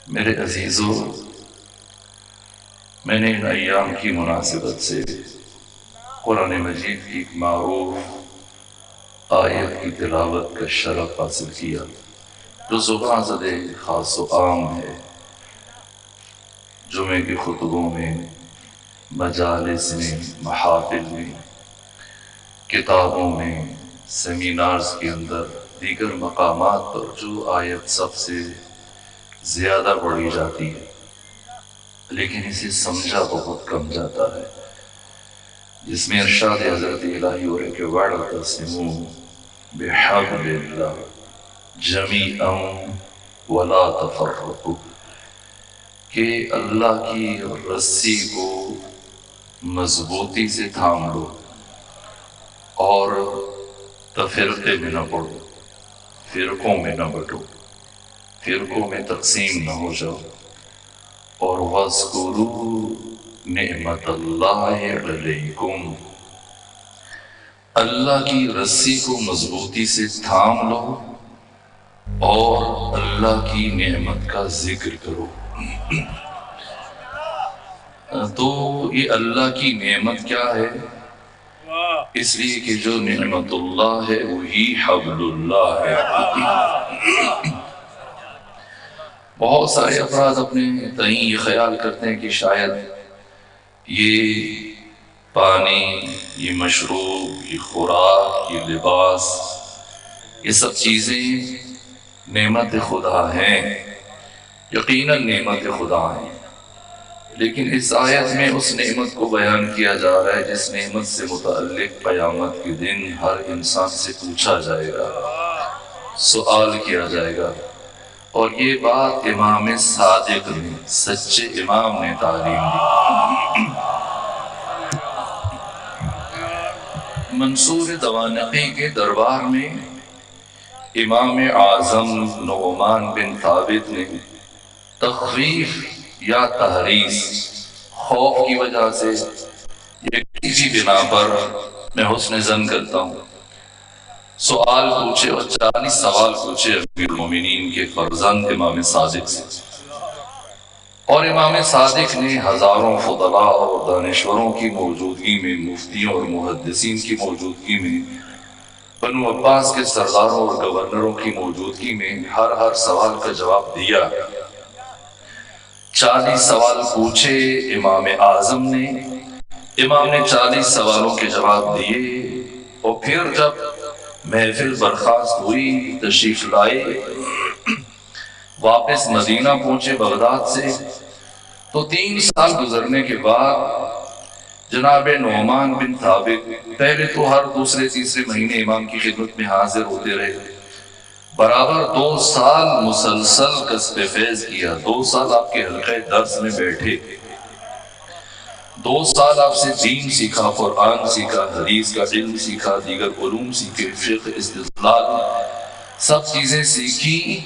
میرے عزیزو، میں نے ان ایام کی مناسبت سے قرآن مجید کی ایک معروف آیت کی تلاوت کا شرف حاصل کیا جو زبان زدہ خاص و عام ہے۔ جمعے کے خطبوں میں، مجالس میں، محافل میں، کتابوں میں، سیمینارز کے اندر، دیگر مقامات پر جو آیت سب سے زیادہ پڑھی جاتی ہے لیکن اسے سمجھا بہت کم جاتا ہے، جس میں ارشاد حضرت الہی ہو رہے کہ وَاعْتَصِمُوا بِحَبْلِ اللَّهِ جَمِيعًا وَلَا تَفَرَّقُوا، کہ اللہ کی رسی کو مضبوطی سے تھام لو اور تفرقے میں نہ پڑو، فرقوں میں نہ بٹو، فرقوں میں تقسیم نہ ہو جاؤ، اور وَاذْكُرُوا نِعْمَةَ اللَّهِ عَلَيْكُمْ، اللہ کی رسی کو مضبوطی سے تھام لو اور اللہ کی نعمت کا ذکر کرو۔ تو یہ اللہ کی نعمت کیا ہے؟ اس لیے کہ جو نعمت اللہ ہے وہی حبل اللہ ہے۔ بہت سارے افراد اپنے تئیں یہ خیال کرتے ہیں کہ شاید یہ پانی، یہ مشروب، یہ خوراک، یہ لباس، یہ سب چیزیں نعمت خدا ہیں، یقیناً نعمت خدا ہیں، لیکن اس آیت میں اس نعمت کو بیان کیا جا رہا ہے جس نعمت سے متعلق قیامت کے دن ہر انسان سے پوچھا جائے گا، سوال کیا جائے گا، اور یہ بات امام صادق نے، سچے امام نے تعلیم دی۔ منصور دوانقی کے دربار میں امام اعظم نعمان بن ثابت نے تخویف یا تحریص، خوف کی وجہ سے یا کسی بنا پر، میں حسن ظن کرتا ہوں، سوال پوچھے اور 40 سوال پوچھے امیر المومنین کے فرزند امام صادق سے، اور امام صادق نے ہزاروں فضلاء اور دانشوروں کی موجودگی میں، مفتیوں اور محدثین کی موجودگی میں، بنو عباس کے سرداروں اور گورنروں کی موجودگی میں ہر سوال کا جواب دیا۔ 40 سوال پوچھے امام اعظم نے، امام نے 40 سوالوں کے جواب دیے، اور پھر جب محفل برخاست ہوئی، تشریف لائے، واپس مدینہ پہنچے بغداد سے، تو 3 سال گزرنے کے بعد جناب نعمان بن ثابت پہلے تو ہر دوسرے تیسرے مہینے امام کی خدمت میں حاضر ہوتے رہے، برابر 2 سال مسلسل کسب فیض کیا، 2 سال آپ کے حلقہ درس میں بیٹھے، 2 سال آپ سے دین سیکھا، قرآن سیکھا، حدیث کا علم سیکھا، دیگر علوم سیکھے، فقہ، استدلال، سب چیزیں سیکھی،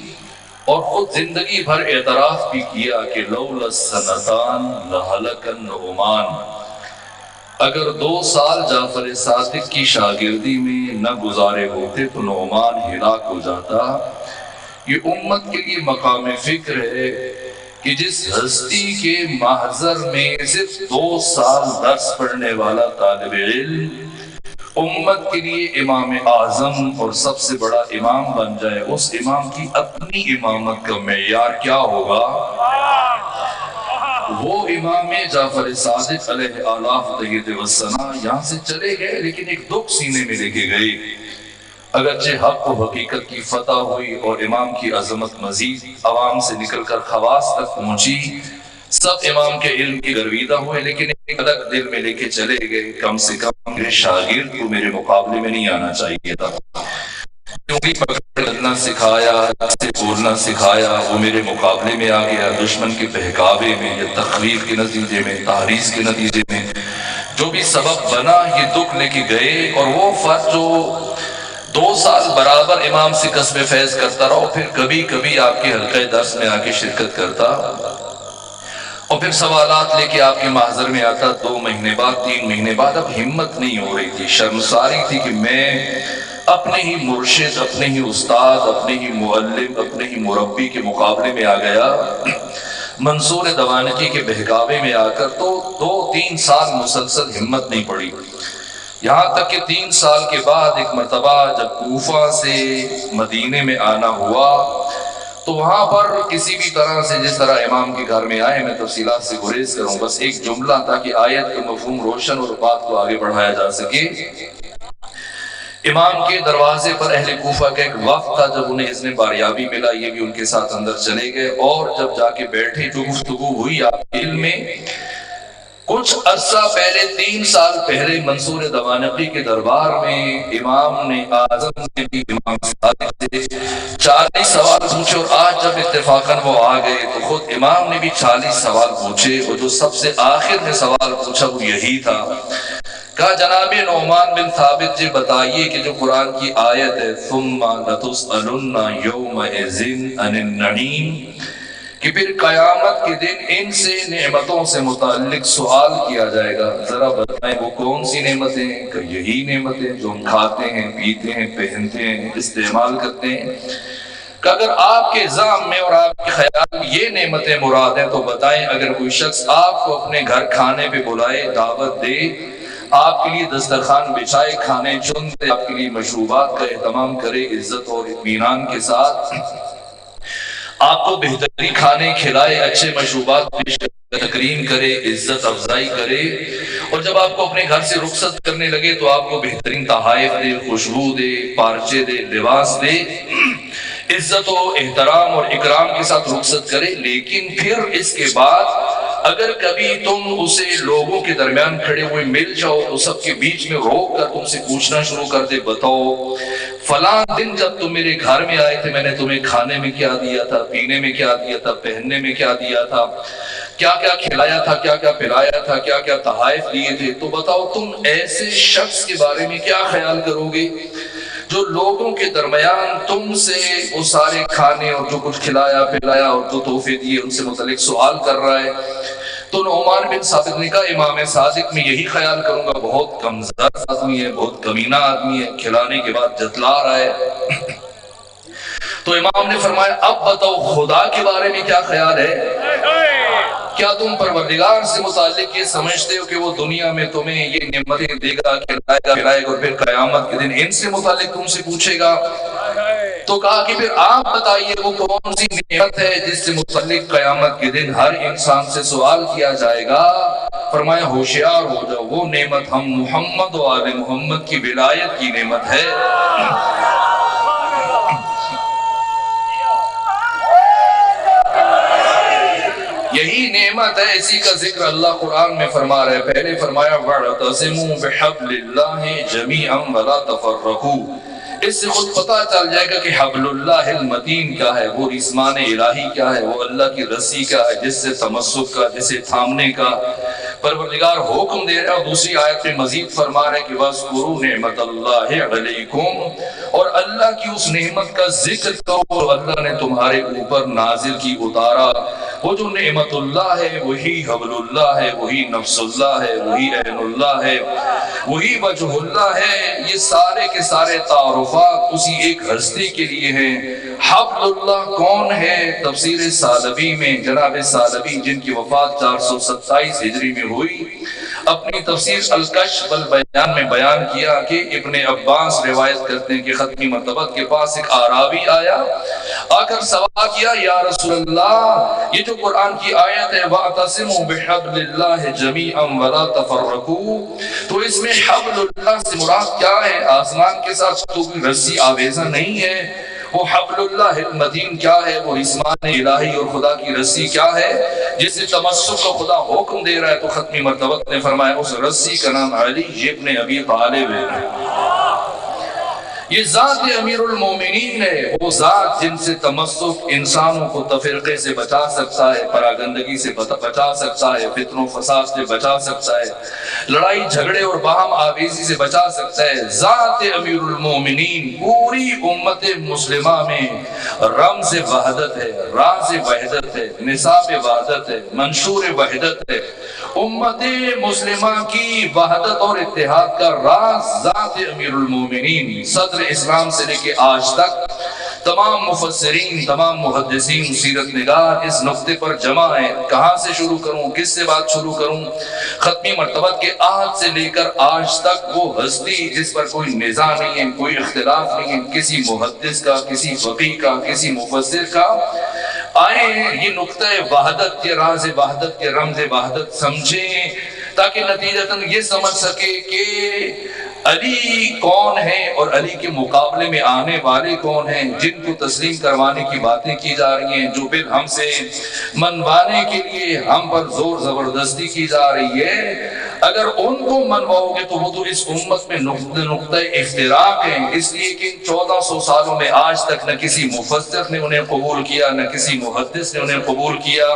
اور خود زندگی بھر اعتراف بھی کیا کہ لولا السنتان لہلک النعمان، اگر 2 سال جعفر صادق کی شاگردی میں نہ گزارے ہوتے تو نعمان ہلاک ہو جاتا۔ یہ امت کے لیے مقام فکر ہے کہ جس ہستی کے محضر میں صرف 2 سال درس پڑھنے والا طالب علم امت کے لیے امام اعظم اور سب سے بڑا امام بن جائے، اس امام کی اپنی امامت کا معیار کیا ہوگا؟ وہ امام جعفر صادق علیہ آلاف تحیت وسنا یہاں سے چلے گئے، لیکن ایک دکھ سینے میں لے کے گئے، اگرچہ حق و حقیقت کی فتح ہوئی اور امام کی عظمت مزید عوام سے نکل کر خواص تک پہنچی، سب امام کے علم کی گرویدہ ہوئے، لیکن ایک الگ دل میں لے کے چلے گئے، کم سے کم میرے شاگرد کو میرے مقابلے میں نہیں آنا چاہیے تھا، کیونکہ پکڑنا سکھایا، سے بولنا سکھایا، وہ میرے مقابلے میں آ گیا، دشمن کے بہکاوے میں یا تخویف کے نتیجے میں، تحریض کے نتیجے میں جو بھی سبب بنا، یہ دکھ لے کے گئے، اور وہ فرد جو 2 سال برابر امام سے کسب فیض کرتا رہا، اور پھر کبھی کبھی آپ کے حلقہ درس میں آ کے شرکت کرتا، اور پھر سوالات لے کے آپ کے محضر میں آتا، 2 مہینے بعد، 3 مہینے بعد، اب ہمت نہیں ہو رہی تھی، شرمساری تھی کہ میں اپنے ہی مرشد، اپنے ہی استاد، اپنے ہی معلم، اپنے ہی مربی کے مقابلے میں آ گیا، منصور دوانقی کے بہکاوے میں آ کر تو 2-3 سال مسلسل ہمت نہیں پڑی، یہاں تک کہ 3 سال کے بعد ایک مرتبہ جب کوفہ سے مدینے میں آنا ہوا تو وہاں پر کسی بھی طرح سے جس طرح امام کے گھر میں آئے، میں تفصیلات سے گریز کروں، بس ایک جملہ تاکہ آیت کا مفہوم روشن اور بات کو آگے بڑھایا جا سکے۔ امام کے دروازے پر اہل کوفہ کا ایک وفد تھا، جب انہیں اذن باریابی ملا یہ بھی ان کے ساتھ اندر چلے گئے، اور جب جا کے بیٹھے جو گفتگو ہوئی آپ کے علم میں، کچھ عرصہ پہلے 3 سال پہلے منصور دوانقی کے دربار میں امام نے اعظم نے بھی امام صادق سے 40 سوال پوچھے، اور آج جب اتفاقاً وہ آ گئے تو خود امام نے بھی 40 سوال پوچھے، اور جو سب سے آخر میں سوال پوچھا وہ یہی تھا، کہا جناب نعمان بن ثابت جی بتائیے کہ جو قرآن کی آیت ہے ثم لتسألن یومئذ عن النعیم، کہ پھر قیامت کے دن ان سے نعمتوں سے متعلق سوال کیا جائے گا، ذرا بتائیں وہ کون سی نعمتیں ہیں؟ کہ یہی نعمتیں جو ہم کھاتے ہیں، پیتے ہیں، پہنتے ہیں، استعمال کرتے ہیں۔ کہ اگر آپ کے ذہن میں اور آپ کے خیال میں یہ نعمتیں مراد ہیں تو بتائیں، اگر کوئی شخص آپ کو اپنے گھر کھانے پہ بلائے، دعوت دے، آپ کے لیے دسترخوان بچھائے، کھانے چن دے، آپ کے لیے مشروبات کا اہتمام کرے عزت اور اطمینان کے ساتھ، آپ کو بہترین کھانے کھلائے، اچھے مشروبات پیش کرے، تکریم کرے، عزت افزائی کرے، اور جب آپ کو اپنے گھر سے رخصت کرنے لگے تو آپ کو بہترین تحائف دے، خوشبو دے، پارچے دے، لباس دے، عزت و احترام اور اکرام کے ساتھ رخصت کرے، لیکن پھر اس کے بعد اگر کبھی تم اسے لوگوں کے درمیان کھڑے ہوئے مل جاؤ تو سب کے بیچ میں روک کر تم سے پوچھنا شروع کر دے، بتاؤ فلاں دن جب تم میرے گھر میں آئے تھے میں نے تمہیں کھانے میں کیا دیا تھا، پینے میں کیا دیا تھا، پہننے میں کیا دیا تھا، کیا کیا کھلایا تھا، کیا کیا پلایا تھا، کیا کیا تحائف دیے تھے، تو بتاؤ تم ایسے شخص کے بارے میں کیا خیال کرو گے جو لوگوں کے درمیان تم سے وہ سارے کھانے اور جو کچھ کھلایا پلایا اور جو تحفے دیے ان سے متعلق سوال کر رہا ہے؟ تو نعمان بن ثابت نے کہا امام صادق میں یہی خیال کروں گا، بہت کمزور آدمی ہے، بہت کمینہ آدمی ہے، کھلانے کے بعد جتلا رہا ہے۔ تو امام نے فرمایا اب بتاؤ خدا کے بارے میں کیا خیال ہے؟ کیا تم پروردگار سے متعلق یہ سمجھتے ہو کہ وہ دنیا میں تمہیں یہ نعمتیں دے گا، کھلائے گا پلائے گا، اور پھر قیامت کے دن ان سے متعلق تم سے پوچھے گا؟ تو کہا کہ پھر آپ بتائیے وہ کون سی نعمت ہے جس سے متعلق قیامت کے دن ہر انسان سے سوال کیا جائے گا؟ فرمایا ہوشیار ہو جاؤ، وہ نعمت ہم محمد و آل محمد کی ولایت کی نعمت ہے۔ یہی نعمت ہے، اسی کا ذکر اللہ قرآن میں فرما رہے، پہلے فرمایا وَاعْتَصِمُوا بِحَبْلِ اللَّهِ جَمِيعًا وَلَا تَفَرَّقُوا، اس سے خود پتہ چل جائے گا کہ حبل اللہ المتین کیا ہے، وہ رسمان الہی کیا ہے، وہ اللہ کی رسی کیا ہے جس سے تمسک کا، جسے تھامنے کا پروردگار حکم دے رہا ہے۔ اور دوسری آیت میں مزید فرما رہے کہ وَاذْكُرُوا نِعْمَةَ اللَّهِ عَلَيْكُمْ، اور اللہ کی اس نعمت کا ذکر کرو اللہ نے تمہارے اوپر نازل کی، اتارا۔ وہ جو نعمت اللہ ہے وہی حبل اللہ ہے، وہی نفس اللہ ہے، وہی عین اللہ ہے، وہی وجہ اللہ ہے۔ یہ سارے کے سارے تعارفات اسی ایک ہستی کے لیے ہیں۔ حبل اللہ کون ہے؟ تفسیر سالبی میں جناب سالبی جن کی وفات 427 ہجری میں ہوئی، اپنی تفسیر الکشف البیان میں بیان کیا کہ ابن عباس روایت کرتے ہیں کہ ختمی مرتبت کے پاس ایک اعرابی آیا، آ کر سوال کیا یا رسول اللہ یہ جو قرآن کی آیت ہے وَاعْتَصِمُوا بِحَبْلِ اللَّهِ جَمِيعًا وَلَا تَفَرَّقُوا، تو اس میں حبل اللہ سے مراد کیا ہے؟ آسمان کے ساتھ تو کوئی رسی آویزہ نہیں ہے، وہ حبل اللہ المتین کیا ہے؟ وہ رسمان الہی اور خدا کی رسی کیا ہے جس سے تمسک کا خدا حکم دے رہا ہے؟ تو ختمی مرتبت نے فرمایا اس رسی کا نام علی ابن ابی طالب ہے۔ یہ ذات امیر المومنین ہے، وہ ذات جن سے تمسک انسانوں کو تفرقے سے بچا سکتا ہے، پراگندگی سے بچا سکتا ہے، فتن و فساد سے بچا سکتا ہے، لڑائی جھگڑے اور باہم آویزی سے بچا سکتا ہے۔ ذات امیر المومنین پوری امت مسلمہ میں رمز وحدت ہے، راز وحدت ہے، نصاب وحدت ہے، منشور وحدت ہے۔ امت مسلمہ کی وحدت اور اتحاد کا راز ذات امیر المومنین صدر اسلام سے لے کے آج تک تمام مفسرین، تمام محدثین، سیرت نگار اس نقطے پر جمع ہیں۔ کہاں سے شروع کروں، کس سے بات شروع کروں؟ ختمی مرتبت کے عہد سے لے کر آج تک وہ ہستی جس پر کوئی نزاع نہیں ہے، کوئی اختلاف نہیں ہے، کسی محدث کا، کسی فقیہ کا، کسی مفسر کا، آئیں یہ نقطہ وحدت کے راز وحدت کے رمز وحدت سمجھیں، تاکہ نتیجتاً یہ سمجھ سکے کہ علی کون ہے اور علی کے مقابلے میں آنے والے کون ہیں، جن کو تسلیم کروانے کی باتیں کی جا رہی ہیں، جو پھر ہم سے منوانے کے لیے ہم پر زور زبردستی کی جا رہی ہے۔ اگر ان کو منواؤ گے تو وہ تو اس امت میں نقطہ افتراق ہیں، اس لیے کہ 1400 سالوں میں آج تک نہ کسی مفسر نے انہیں قبول کیا، نہ کسی محدث نے انہیں قبول کیا،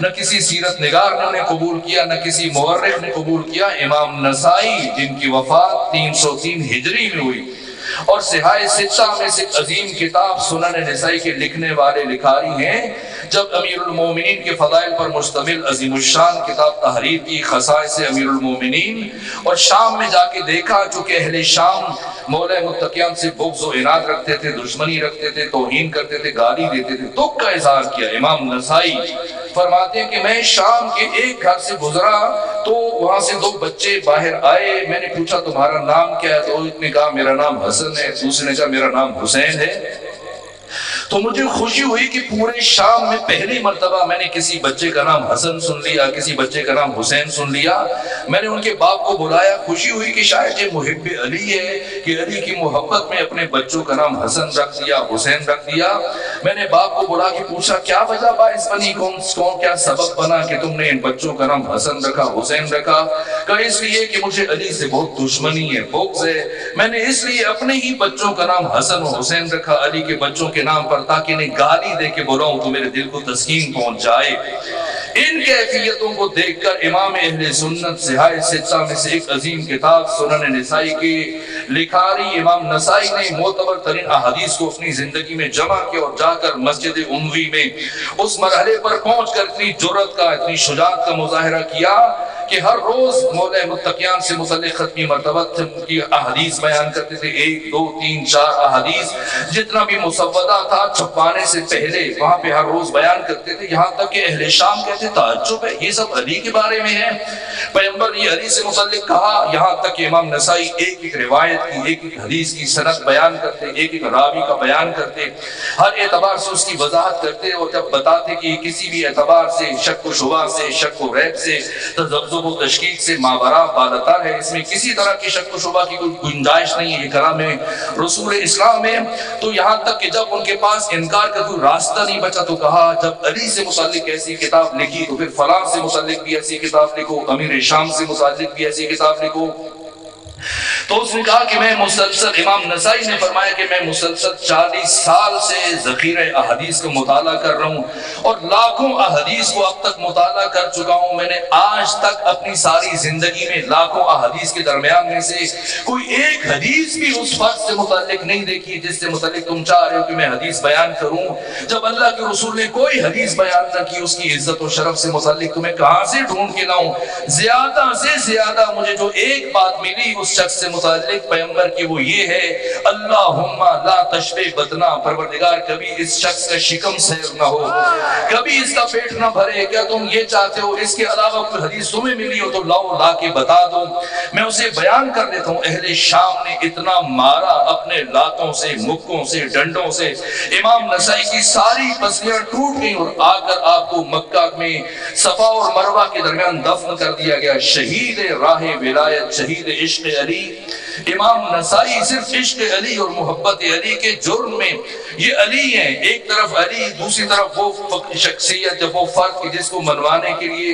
نہ کسی سیرت نگار نے انہیں قبول کیا، نہ کسی مورخ نے قبول کیا۔ امام نسائی جن کی وفات 303 ہجری میں ہوئی اور صحاح ستہ میں سے عظیم کتاب سنن نسائی کے لکھنے والے لکھاری ہیں، جب امیر المومنین کے فضائل پر مشتمل عظیم الشان کتاب تحریر کی، خصائص امیر المومنین، اور شام میں جا کے دیکھا چونکہ اہل شام مولا متقیان سے بغض و عناد رکھتے تھے، دشمنی رکھتے تھے، توہین کرتے تھے، گالی دیتے تھے، دکھ کا اظہار کیا۔ امام نسائی فرماتے ہیں کہ میں شام کے ایک گھر سے گزرا تو وہاں سے 2 بچے باہر آئے، میں نے پوچھا تمہارا نام کیا ہے؟ تو ایک نے کہا میرا نام حسن ہے، دوسرے نے کہا میرا نام حسین ہے۔ تو مجھے خوشی ہوئی کہ پورے شام میں پہلی مرتبہ میں نے کسی بچے کا نام حسن سن لیا، کسی بچے کا نام حسین سن لیا۔ میں نے ان کے باپ کو بلایا، خوشی ہوئی کہ شاید یہ محب علی ہے کہ علی کی محبت میں اپنے بچوں کا نام حسن رکھ دیا، حسین رکھ دیا۔ میں نے باپ کو بلا کے پوچھا کیا وجہ باعث بنی، کون کیا سبب بنا کہ تم نے ان بچوں کا نام حسن رکھا، حسین رکھا؟ کہ اس لیے کہ مجھے علی سے بہت دشمنی ہے، بغض ہے، میں نے اس لیے اپنے ہی بچوں کا نام حسن و حسین رکھا علی کے بچوں کے نام پر، تاکہ انہیں گالی دے کے بلاؤں تو میرے دل کو تسکین پہنچ جائے۔ ان کیفیتوں کو دیکھ کر امام اہل سنت صحاح ستہ میں سے ایک عظیم کتاب سنن نسائی کے لکھاری امام نسائی نے معتبر ترین احادیث کو اپنی زندگی میں جمع کیا، اور جا کر مسجد اموی میں اس مرحلے پر پہنچ کر اتنی جرأت کا، اتنی شجاعت کا مظاہرہ کیا کہ ہر روز مولا متقیان سے متعلق ختمی مرتبہ کی احادیث بیان کرتے تھے، 1 2 3 4 احادیث، جتنا بھی مسودہ تھا چھپانے سے پہلے وہاں پہ ہر روز بیان کرتے تھے، یہاں تک کہ اہل شام کہتے تعجب ہے یہ سب علی کے بارے میں ہے، پیغمبر نے علی سے متعلق کہا۔ یہاں تک کہ امام نسائی ایک ایک روایت کی، ایک ایک حدیث کی سند بیان کرتے، ایک ایک راوی کا بیان کرتے، ہر اعتبار سے اس کی وضاحت کرتے، اور جب بتاتے کہ کسی بھی اعتبار سے شک و شبہ سے، شک و ریب سے، تذبذب و تشکیک سے ماورا بالاتر ہے، اس میں کسی طرح کی شک و شبہ کی کوئی گنجائش نہیں ہے، یہ کلام رسول اسلام ہے۔ تو یہاں تک کہ جب ان کے پاس انکار کا کوئی راستہ نہیں بچا تو کہا جب علی سے متعلق ایسی کتاب لکھی تو پھر فلاں سے متعلق بھی ایسی کتاب لکھو، امیر شام سے متعلق بھی ایسی کتاب لکھو۔ تو اس نے کہا کہ میں مسلسل، امام نسائی نے فرمایا کہ میں مسلسل 40 سال سے ذخیرہ احادیث کا مطالعہ کر رہا ہوں، اور لاکھوں احادیث کو اب تک مطالعہ کر چکا ہوں۔ میں نے آج تک اپنی ساری زندگی میں لاکھوں احادیث کے درمیان میں سے کوئی ایک حدیث بھی اس فرد سے متعلق نہیں دیکھی جس سے متعلق تم چاہ رہے ہو کہ میں حدیث بیان کروں۔ جب اللہ کے رسول نے کوئی حدیث بیان نہ کی اس کی عزت و شرف سے متعلق، تو میں کہاں سے ڈھونڈ کے لاؤں؟ زیادہ سے زیادہ مجھے جو ایک بات ملی اس شخص سے متعلق پیغمبر کی وہ یہ ہے، اللہم لا تشبہ بطنا، پروردگار کبھی اس شخص کا شکم سیر نہ ہو، کبھی اس کا پیٹ نہ بھرے۔ کیا تم یہ چاہتے ہو اس کے علاوہ کوئی حدیث تمہیں ملی ہو تو لاؤ، لا کے بتا دو، میں اسے بیان کر دیتا ہوں۔ اہل شام نے اتنا مارا اپنے لاتوں سے، مکوں سے، ڈنڈوں سے، امام نسائی کی ساری پسلیاں ٹوٹ گئیں، اور آ کر آپ کو مکہ میں صفا اور مروہ کے درمیان دفن کر دیا گیا۔ شہید راہ ولایت، شہید عشق علی۔ امام نسائی صرف عشق علی اور محبت علی کے جرم میں، یہ علی ہیں ایک طرف علی، دوسری طرف وہ شخصیت جب وہ فرد جس کو منوانے کے لیے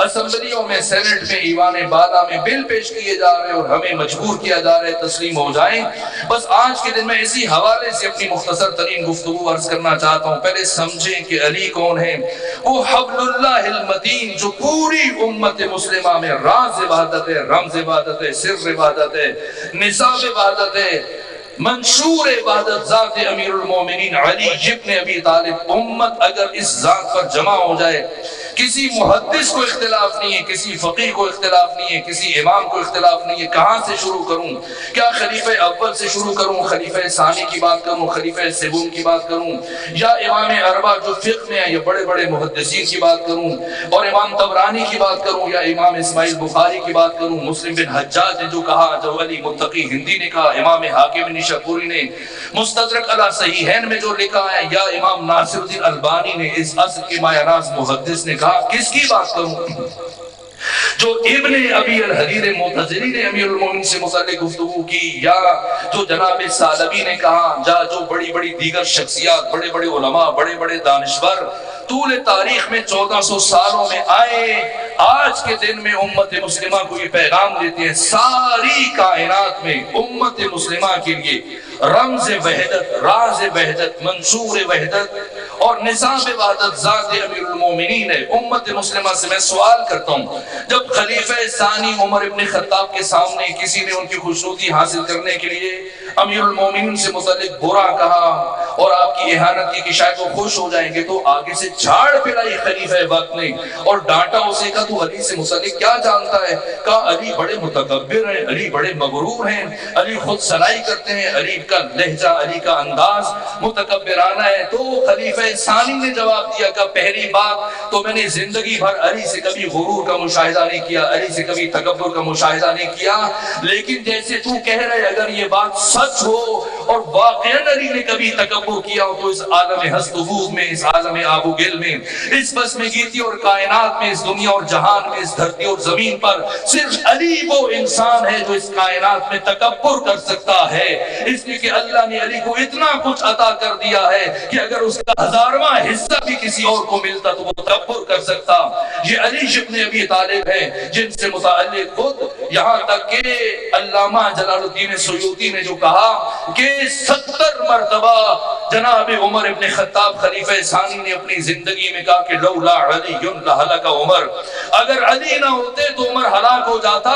اسمبلیوں میں، سینٹ میں، ایوان بالا میں بل پیش کیے جا رہے اور ہمیں مجبور کیا جا رہا ہے تسلیم ہو جائیں۔ بس آج کے دن میں اسی حوالے سے اپنی مختصر ترین گفتگو عرض کرنا چاہتا ہوں۔ پہلے سمجھیں کہ علی کون ہے، وہ حبل اللہ المتین جو پوری امت مسلمہ میں راز عبادت ہے، رمز عبادت ہے، سر عبادت ہے، نصاب عبادت ہے، منشور عبادت ذات امیر المومنین علی ابن ابی طالب۔ امت اگر اس ذات پر جمع ہو جائے کسی محدث کو اختلاف نہیں ہے، کسی فقیہ کو اختلاف نہیں ہے، کسی امام کو اختلاف نہیں ہے۔ کہاں سے شروع کروں؟ کیا خلیفہ اول سے شروع کروں، خلیفہ ثانی کی بات کروں، خلیفہ سوم کی بات کروں، یا امام اربعہ جو فقہ میں ہیں یا بڑے بڑے محدثین کی بات کروں، اور امام طبرانی کی بات کروں، یا امام اسماعیل بخاری کی بات کروں، مسلم بن حجاج نے جو کہا، جو علی متقی ہندی نے کہا، امام حاکم نیشاپوری نے مستدرک علی صحیحین میں جو لکھا ہے، یا امام ناصر الدین البانی نے اس عصر کے مایہ ناز محدث نے کہا، کس کی بات کروں؟ جو ابن ابی الحدید معتزلی نے امیر المومنین سے متعلق گفتگو کی، یا جو جناب ثعلبی نے کہا، یا جو بڑی بڑی دیگر شخصیات، بڑے بڑے علماء، بڑے بڑے دانشور طول تاریخ میں 1400 سالوں میں آئے، آج کے دن میں امت مسلمہ کو یہ پیغام دیتے ہیں، ساری کائنات میں امت مسلمہ کے لیے رمز وحدت، راز وحدت، منشور وحدت اور نظام وحدت ذات امیر المومنین ہے۔ امت مسلمہ سے میں سوال کرتا ہوں، جب خلیفہ ثانی عمر ابن خطاب کے سامنے کسی نے ان کی خوشنودی حاصل کرنے کے لیے امیر المومنین سے متعلق برا کہا اور آپ کی اہانت کی کہ شاید وہ خوش ہو جائیں گے، تو آگے سے جھاڑ پھیلائی خلیفہ وقت نے اور ڈانٹا اسے، کہا تو علی سے متعلق کیا جانتا ہے؟ کہا علی بڑے متکبر ہیں، علی بڑے مغرور ہیں، علی خود سرائی کرتے ہیں، علی کا لہجہ، علی کا انداز متکبرانہ ہے۔ تو خلیفہ ثانی نے جواب دیا کہ پہلی بات تو میں نے زندگی بھر علی سے کبھی غرور کا مشاہدہ نہیں کیا، علی سے کبھی تکبر کا مشاہدہ نہیں کیا، لیکن جیسے تو کہہ رہے اگر یہ بات سچ ہو اور واقعاً علی نے کبھی تکبر کیا ہو تو اس عالم ہست و بوغ میں، اس عالم آب و گل میں، اس بس میں گیتی اور کائنات میں، اس دنیا اور جہان میں، اس دھرتی اور زمین پر صرف علی وہ انسان ہے جو اس کائنات میں تکبر کر سکتا ہے، اس لیے کہ اللہ نے علی کو اتنا کچھ عطا کر دیا ہے کہ اگر اس کا 1000واں حصہ بھی کسی اور کو ملتا تو وہ تکبر کر سکتا۔ یہ علی ابن ابی طالب ہے جن سے متعلق خود یہاں تک کہ علامہ جلال الدین سیوطی نے جو کہا کہ 70 مرتبہ جناب عمر ابن خطاب خلیفہ ثانی نے اپنی زندگی میں کہا کہ لولا علی لہلک عمر، اگر علی نہ ہوتے تو عمر ہلاک ہو جاتا۔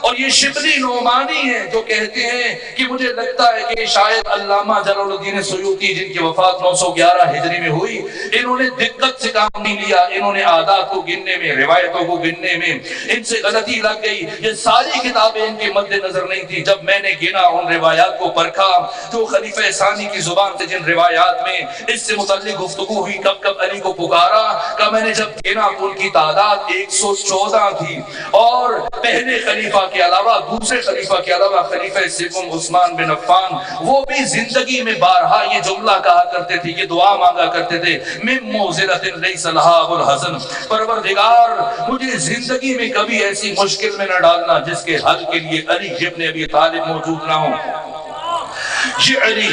اور یہ شبلی نعمانی ہیں جو کہتے ہیں کہ مجھے لگتا ہے کہ شاید علامہ جلال الدین سیوطی جن کی وفات 911 ہجری میں ہوئی، انہوں نے دقت سے کام نہیں لیا، انہوں نے عادات کو گننے میں، روایتوں کو گننے میں ان سے غلطی لگ گئی۔ یہ ساری کتابیں ان کے مد نظر نہیں تھی۔ جب میں نے گنا ان روایات کو پرکھا تو خلیفہ ثانی کی زبان سے جن روایات میں اس سے متعلق گفتگو ہوئی، کب کب علی کو پکارا، کہ میں نے جب گنا تو ان کی تعداد 114 تھی، اور پہلے خلیفہ کے علاوہ، دوسرے خلیفہ کے علاوہ خلیفہ سوم عثمان بن عفان وہ بھی زندگی میں بارہا یہ جملہ کہا کرتے تھے، یہ دعا مانگا کرتے تھے، من موزلۃ لیس لھا الحزن، پروردگار مجھے زندگی میں کبھی ایسی مشکل میں نہ ڈالنا جس کے حل کے لیے علی ابن ابی طالب موجود نہ ہوں۔ یہ علی،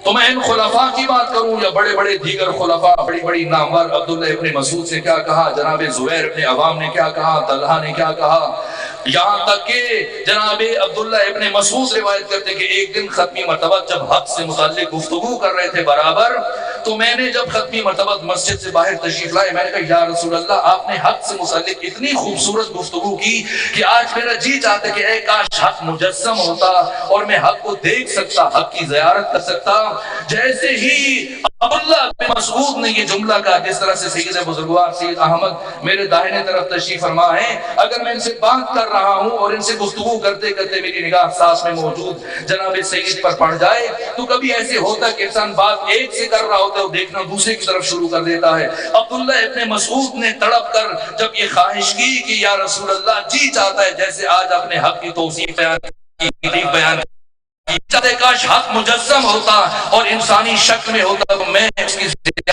تو میں ان خلفاء کی بات کروں یا بڑے بڑے دیگر خلفاء، بڑی بڑی نامور، عبداللہ ابن مسعود نے کیا کہا، جناب زبیر ابن عوام نے کیا کہا، طلحہ نے کیا کہا، یہاں تک کہ جناب عبداللہ ابن مسعود روایت کرتے کہ ایک دن ختمی مرتبہ جب حق سے متعلق گفتگو کر رہے تھے برابر، تو میں نے جب ختمی مرتبہ مسجد سے باہر تشریف لائے، میں نے کہا یا رسول اللہ آپ نے حق سے متعلق اتنی خوبصورت گفتگو کی کہ آج میرا جی چاہتا کہ اے کاش حق مجسم ہوتا اور میں حق کو دیکھ سکتا، حق کی زیارت کر سکتا۔ جیسے ہی عبداللہ بن مسعود نے یہ جملہ کہا، جس طرح سے سید بزرگوار سید احمد میرے داہنے طرف تشریف فرما ہے، اگر میں ان سے بات کر رہا ہوں اور ان سے گفتگو کرتے کرتے میری نگاہ ساتھ میں موجود جناب سید پر پڑ جائے تو کبھی ایسے ہوتا ہے کہ انسان بات ایک سے کر رہا ہوتا ہے اور دیکھنا دوسرے کی طرف شروع کر دیتا ہے۔ عبداللہ ابن مسعود نے تڑپ کر جب یہ خواہش کی کہ یا رسول اللہ جی چاہتا ہے جیسے آج اپنے حق کی توصیف بیان کاش حق مجسم ہوتا اور انسانی شکل میں ہوتا تو میں اس کی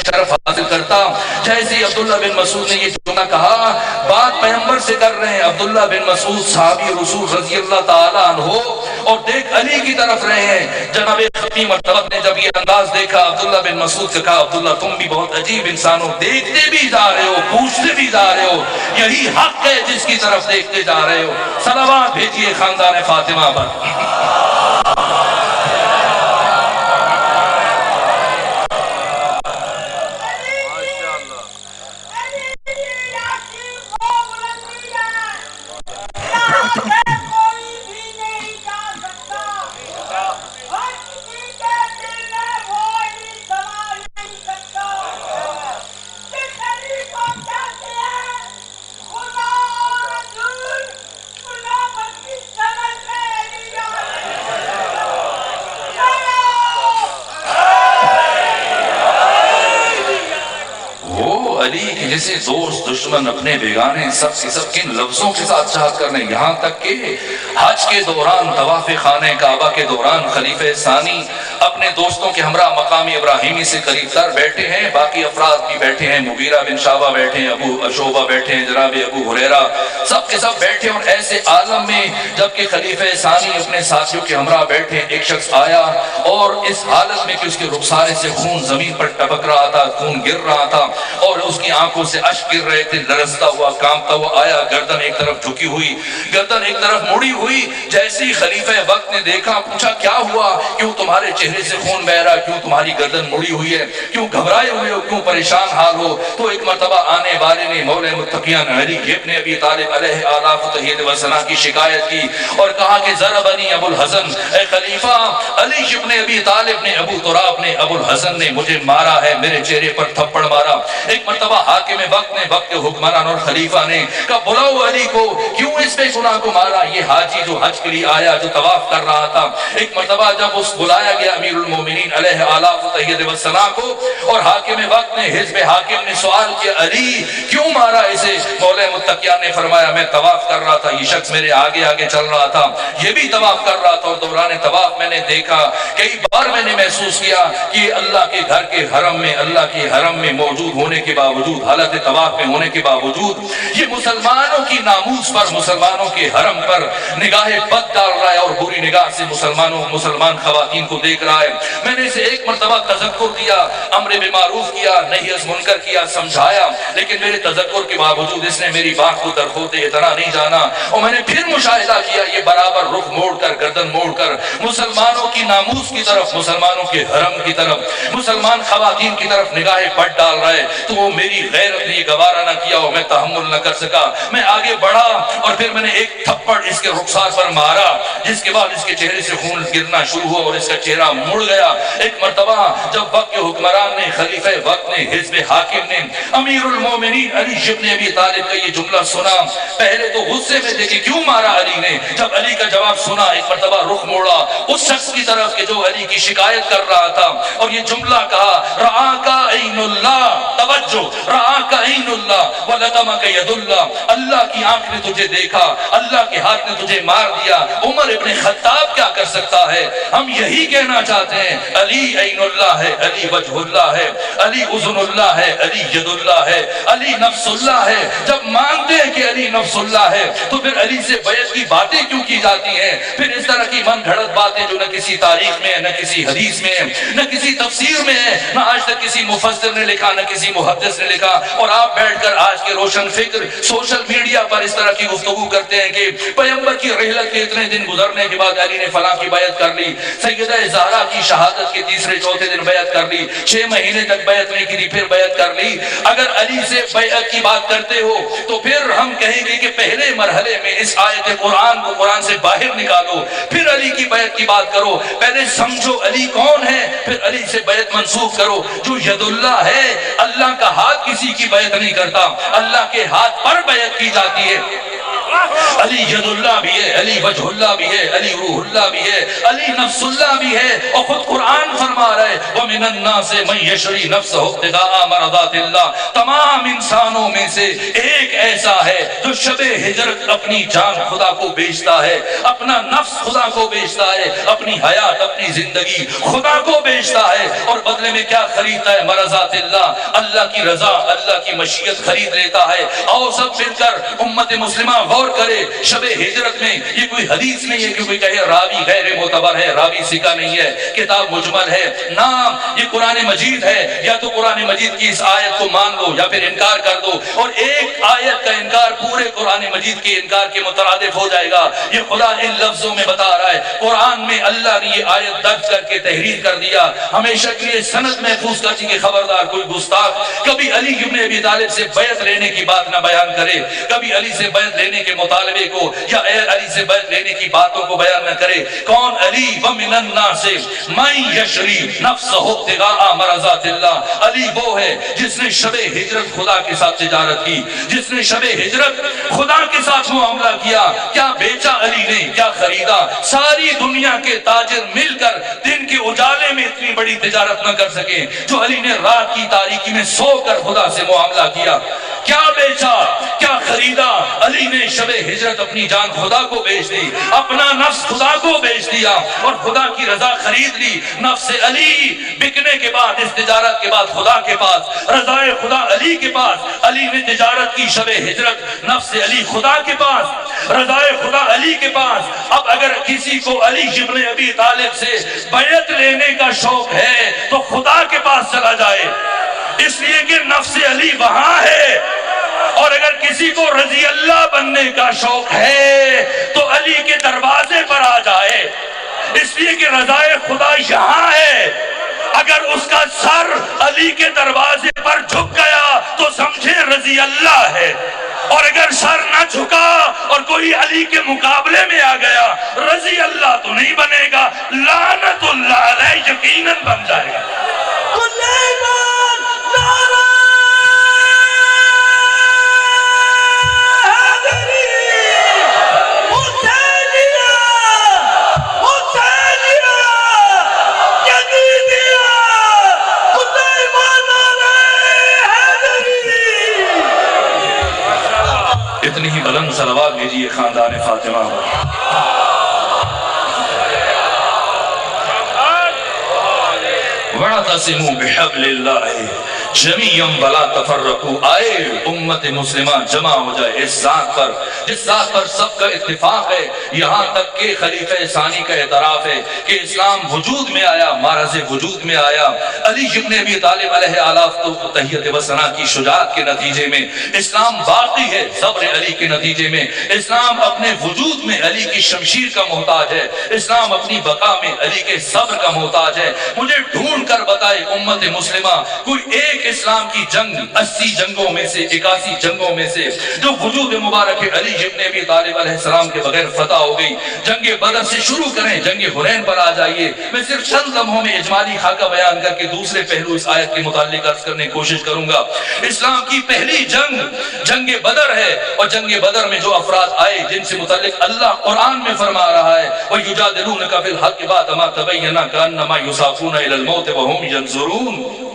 شرف حاصل کرتا۔ جیسے عبداللہ بن مسعود نے یہ جملہ کہا، بات پیغمبر سے کر رہے ہیں، عبداللہ بن مسعود صحابی رسول رضی اللہ تعالیٰ عنہ، اور دیکھ علی کی طرف رہے ہیں۔ جناب ختمی مرتبہ نے جب یہ انداز دیکھا، عبداللہ بن مسعود سے کہا عبداللہ تم بھی بہت عجیب انسان ہو، دیکھتے بھی جا رہے ہو، پوچھتے بھی جا رہے ہو، یہی حق ہے جس کی طرف دیکھتے جا رہے ہو۔ صلوات بھیجیے خاندان فاطمہ پر۔ سے دوست دشمن اپنے بیگانے سب کے سب کن لفظوں کے ساتھ چاہت کرنے، یہاں تک کہ حج کے دوران طواف خانہ کعبہ کے دوران خلیفہ ثانی اپنے دوستوں کے ہمراہ مقام ابراہیمی سے قریب تر بیٹھے ہیں، باقی افراد بھی بیٹھے ہیں، مغیرہ بن شعبہ بیٹھے ہیں، ابو شعبہ بیٹھے ہیں، جناب ابو ہریرہ سب کے سب بیٹھے، اور ایسے عالم میں جبکہ خلیفہ ثانی اپنے ساتھیوں کے ہمراہ بیٹھے، ایک شخص آیا اور اس حالت میں کہ اس کے رخسارے سے خون زمین پر ٹپک رہا تھا، خون گر رہا تھا اور اس کی آنکھوں سے اشک گر رہے تھے، لرزتا ہوا کانپتا ہوا آیا، گردن ایک طرف جھکی ہوئی، گردن ایک طرف مڑی ہوئی۔ جیسے ہی خلیفہ وقت نے دیکھا، پوچھا کیا ہوا، کیوں تمہارے چہرے سے خون بہ رہا، کیوں تمہاری گردن مڑی ہوئی ہے، کیوں گھبرائے ہوئے ہو، کیوں پریشان حال ہو؟ تو ایک مرتبہ آنے والے نے مولا متقیان علی ابن ابی طالب علیہ آلاف تحیید و ثنا کی شکایت کی اور کہا کہ ضربنی ابو الحسن، اے خلیفہ علی ابن ابی طالب نے، ابو تراب نے، ابو الحسن نے مجھے مارا ہے، میرے چہرے پر تھپڑ مارا۔ ایک مرتبہ حاکم وقت نے، وقت کے حکمران اور خلیفہ نے کہا بلاؤ علی کو، کیوں اس پہ گناہ کو مارا؟ یہ حاجی جو حج کے لیے آیا، جو طواف کر رہا تھا۔ ایک مرتبہ جب اس بلایا گیا امیر المومنین علیہ آلاف تحیید و ثنا کو، اور حاکم وقت نے، حزب حاکم نے سوال کیا علی کیوں مارا اسے؟ مولا متقیان نے فرمایا میں طواف کر رہا تھا، یہ شخص میرے آگے آگے چل رہا تھا، یہ بھی طواف کر رہا تھا، اور دوران طواف میں نے دیکھا، کئی بار میں نے محسوس کیا کہ اللہ کے گھر کے حرم میں، اللہ کے حرم میں موجود ہونے کے باوجود، حالت طواف میں ہونے کے باوجود، یہ مسلمانوں کی ناموس پر، مسلمانوں کے حرم پر نگاہ بد ڈال رہا ہے اور بری نگاہ سے مسلمان خواتین کو دیکھ رہا ہے۔ میں نے اسے ایک مرتبہ تذکر دیا، امر بالمعروف کیا، نہی از منکر کیا، سمجھایا، لیکن میرے تذکر کے باوجود اس نے میری بات کو درخود اتنا نہیں جانا، اور میں نے پھر مشاہدہ کیا یہ برابر رخ موڑ کر، گردن موڑ کر مسلمانوں کی ناموس کی طرف، مسلمانوں کے حرم کی طرف، مسلمان خواتین کی طرف نگاہ بد ڈال رہا ہے۔ تو وہ میری غیرت نے یہ گوارا نہ کیا اور میں تحمل نہ کر سکا، میں آگے بڑھا اور پھر میں نے ایک تھپڑ اس کے رخسار پر مارا، جس کے بعد اس کے چہرے سے خون گرنا شروع ہوا اور اس کا چہرہ مڑ گیا۔ ایک مرتبہ جب وقت کے حکمران نے، خلیفہ وقت نے، حزب حاکم نے امیر المومنین علی ابن ابی طالب کا یہ جملہ سنا، پہلے تو غصے میں تھے کہ کیوں مارا علی نے، جب علی کا جواب سنا ایک مرتبہ رخ موڑا اس شخص کی طرف کہ جو علی کی شکایت کر رہا تھا، اور یہ جملہ کہا رآک عین اللہ، توجہ، رآک عین اللہ ولطمک ید اللہ، اللہ کی آنکھ نے تجھے دیکھا، اللہ کے ہاتھ نے تجھے مار دیا۔ عمر ابن خطاب کیا کر سکتا ہے؟ ہم یہی کہنا چاہتے ہیں علی عین اللہ ہے، علی وجہ اللہ ہے، علی اذن اللہ ہے، علی ید اللہ ہے، علی نفس اللہ ہے۔ جب مانتے ہیں کہ علی نفس اللہ ہے تو پھر علی سے بیعت کی باتیں کیوں کی جاتی ہیں؟ پھر اس طرح کی من گھڑت باتیں جو نہ کسی تاریخ میں ہے، نہ کسی حدیث میں ہے، نہ کسی تفسیر میں ہے، نہ آج تک کسی مفسر نے لکھا، نہ کسی محدث نے لکھا، اور آپ بیٹھ کر آج کے روشن فکر سوشل میڈیا پر اس طرح کی گفتگو کرتے ہیں کہ پیغمبر کی رحلت کے اتنے دن گزرنے کے بعد علی نے فلاں کی بیعت کر لی، سیدہ زہرا کی شہادت کے تیسرے چوتھے دن بیعت کر لی، 6 مہینے تک بیعت نہیں کی، پھر بیعت کر لی۔ اگر علی سے بیعت کی بات کرتے ہو تو پھر ہم کہیں گے کہ پہلے مرحلے میں اس آیت قرآن کو قرآن سے باہر نکالو، پھر علی کی بیعت کی بات کرو، پہلے سمجھو علی کون ہے، پھر علی سے بیعت منسوخ کرو۔ جو ید اللہ ہے، اللہ کا ہاتھ کسی کی بیعت نہیں کرتا، اللہ کے ہاتھ پر بیعت کی جاتی ہے۔ علی ید اللہ بھی ہے، علی وجہ اللہ بھی ہے، علی روح اللہ بھی ہے، علی نفس اللہ بھی ہے، اور خود قرآن فرما رہا ہے وَمِنَ النَّاسِ مَن يَشْرِي نَفْسَهُ ابْتِغَاءَ مَرْضَاتِ اللَّهِ، تمام انسانوں میں سے ایک ایسا ہے جو شب ہجرت اپنی جان خدا کو بیچتا ہے، اپنا نفس خدا کو بیچتا ہے، اپنی حیات، اپنی زندگی خدا کو بیچتا ہے، اور بدلے میں کیا خریدتا ہے؟ مرضات اللہ، اللہ کی رضا، اللہ کی مشیت خرید لیتا ہے۔ آؤ سب مل کر امت مسلمہ غور کرے، شب ہجرت میں یہ کوئی حدیث نہیں ہے کہ کوئی کہے راوی غیر معتبر ہے، راوی ثقہ نہیں ہے، کتاب مجمل ہے، نام یہ قرآن مجید ہے، یا تو قرآن مجید کی اس آیت کو مان لو یا پھر انکار کر دو، اور ایک آیت کا انکار پورے قرآن مجید کے انکار کے مترادف ہو جائے گا۔ یہ خدا ان لفظوں میں بتا رہا ہے، قرآن میں اللہ نے یہ آیت درج کر کے تحریر کر دیا، ہمیشہ کے لیے سند محفوظ کر دی کہ خبردار کوئی گستاخ کبھی علی ابن ابی طالب سے بیعت لینے کی بات نہ بیان کرے، کبھی علی سے بیعت لینے کے مطالبے کو یا اے علی سے بیعت لینے کی باتوں کو بیان نہ کرے. کون علی؟ ومن الناس من یشری نفسہ ابتغاء مرضات اللہ. علی وہ ہے جس نے شب ہجرت خدا کے ساتھ تجارت کی، جس نے شب ہجرت خدا کے ساتھ معاملہ کیا. کیا بیچا علی نے؟ کیا خریدا؟ ساری دنیا کے تاجر مل کر دن کے اجالے میں اتنی بڑی تجارت نہ کر سکے جو علی نے رات کی تاریکی میں سو کر خدا سے معاملہ کیا. کیا بیچا؟ کیا خریدا؟ علی نے شب ہجرت اپنی جان خدا کو بیچ دی، اپنا نفس خدا کو بیچ دیا اور خدا کی رضا خرید لی. نفس علی بکنے کے بعد، اس تجارت کے بعد خدا کے پاس، رضائے خدا علی کے پاس. علی نے تجارت کی شب ہجرت، نفس علی خدا کے پاس، رضائے خدا علی کے پاس. اب اگر کسی کو علی ابن ابی طالب سے بیعت لینے کا شوق ہے تو خدا کے پاس چلا جائے، اس لیے کہ نفس علی وہاں ہے. اور اگر کسی کو رضی اللہ بننے کا شوق ہے تو علی کے دروازے پر آ جائے، اس لیے کہ رضائے خدا یہاں ہے. اگر اس کا سر علی کے دروازے پر جھک گیا تو سمجھے رضی اللہ ہے، اور اگر سر نہ جھکا اور کوئی علی کے مقابلے میں آ گیا، رضی اللہ تو نہیں بنے گا، لعنت اللہ علیہ یقیناً بن جائے گا. اتنی ہی بلند صلوات بھیجیے خاندان فاطمہ. وَاعْتَصِمُوا بِحَبْلِ اللَّهِ جَمِيعًا وَلَا تَفَرَّقُوا. آئے امت مسلمہ جمع ہو جائے اس ذات پر جس ذات پر سب کا اتفاق ہے، یہاں تک کہ خلیفہ ثانی کا اعتراف ہے کہ اسلام وجود میں آیا، مارز وجود میں آیا علی ابن ابی طالب علیہ آلاف تحیت و ثنا کی شجاعت کے نتیجے میں. اسلام باقی ہے صبر علی کے نتیجے میں. اسلام اپنے وجود میں علی کی شمشیر کا محتاج ہے. اسلام اپنی بقا میں علی کے صبر کا محتاج ہے. مجھے ڈھونڈ کر بتائے امت مسلمہ کوئی ایک اسلام کی جنگ 80 جنگوں میں سے 81 جنگوں میں سے جو وجود مبارک علی ابن ابی طالب علیہ السلام کے بغیر فتح ہو گئی. جنگ بدر سے شروع کریں، جنگ حنین پر آ جائیے. میں صرف چند لمحوں میں اجمالی خاکہ بیان کر کے دوسرے پہلو اس آیت کے متعلق عرض کرنے کی کوشش کروں گا. اسلام کی پہلی جنگ بدر ہے، اور جنگ بدر میں جو افراد آئے جن سے متعلق اللہ قرآن میں فرما رہا ہے وَيُجَادِلُونَكَ فِي الْحَقِّ بَعْدَمَا تَبَيَّنَ كَأَنَّمَا يُسَاقُونَ إِلَى الْمَوْتِ وَهُمْ يَنظُرُونَ.